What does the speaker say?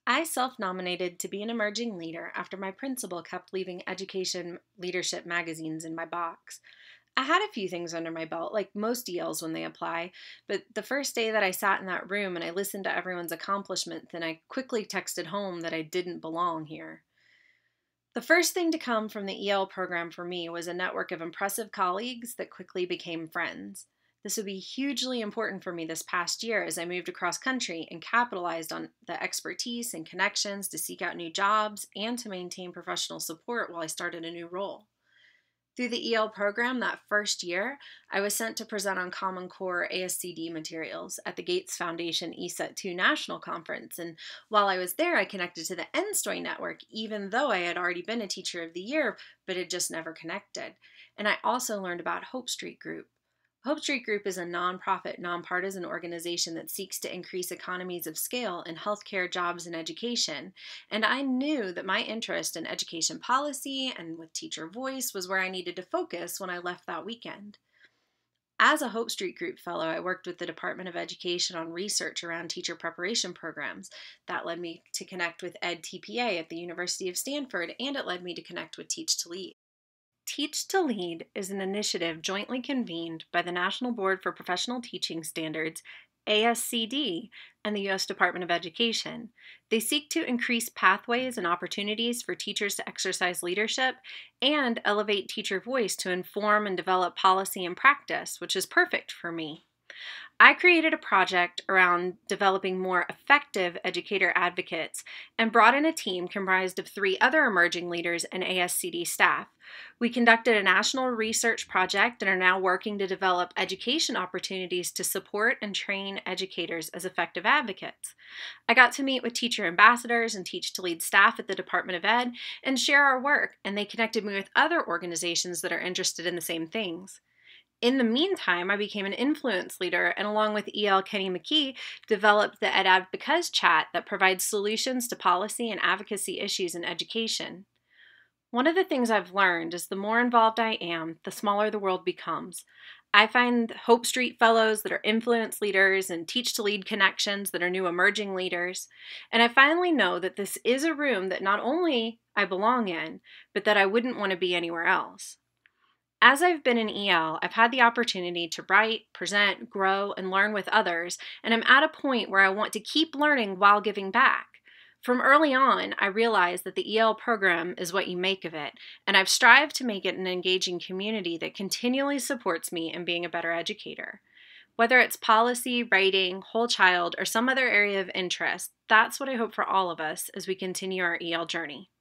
I self nominated to be an emerging leader after my principal kept leaving education leadership magazines in my box. I had a few things under my belt, like most ELs when they apply, but the first day that I sat in that room and I listened to everyone's accomplishments, then I quickly texted home that I didn't belong here. The first thing to come from the EL program for me was a network of impressive colleagues that quickly became friends. This would be hugely important for me this past year as I moved across country and capitalized on the expertise and connections to seek out new jobs and to maintain professional support while I started a new role. Through the EL program that first year, I was sent to present on Common Core ASCD materials at the Gates Foundation ESET 2 National Conference. And while I was there, I connected to the NSTOY network, even though I had already been a Teacher of the Year, but had just never connected. And I also learned about Hope Street Group. Hope Street Group is a nonprofit, nonpartisan organization that seeks to increase economies of scale in healthcare, jobs, and education. And I knew that my interest in education policy and with teacher voice was where I needed to focus when I left that weekend. As a Hope Street Group Fellow, I worked with the Department of Education on research around teacher preparation programs. That led me to connect with Ed TPA at the University of Stanford, and it led me to connect with Teach to Lead. Teach to Lead is an initiative jointly convened by the National Board for Professional Teaching Standards, ASCD, and the U.S. Department of Education. They seek to increase pathways and opportunities for teachers to exercise leadership and elevate teacher voice to inform and develop policy and practice, which is perfect for me. I created a project around developing more effective educator advocates and brought in a team comprised of 3 other emerging leaders and ASCD staff. We conducted a national research project and are now working to develop education opportunities to support and train educators as effective advocates. I got to meet with teacher ambassadors and Teach to Lead staff at the Department of Ed and share our work, and they connected me with other organizations that are interested in the same things. In the meantime, I became an influence leader and along with EL Kenny McKee, developed the EdAd Because chat that provides solutions to policy and advocacy issues in education. One of the things I've learned is the more involved I am, the smaller the world becomes. I find Hope Street Fellows that are influence leaders and Teach to Lead connections that are new emerging leaders. And I finally know that this is a room that not only I belong in, but that I wouldn't want to be anywhere else. As I've been in EL, I've had the opportunity to write, present, grow, and learn with others, and I'm at a point where I want to keep learning while giving back. From early on, I realized that the EL program is what you make of it, and I've strived to make it an engaging community that continually supports me in being a better educator. Whether it's policy, writing, whole child, or some other area of interest, that's what I hope for all of us as we continue our EL journey.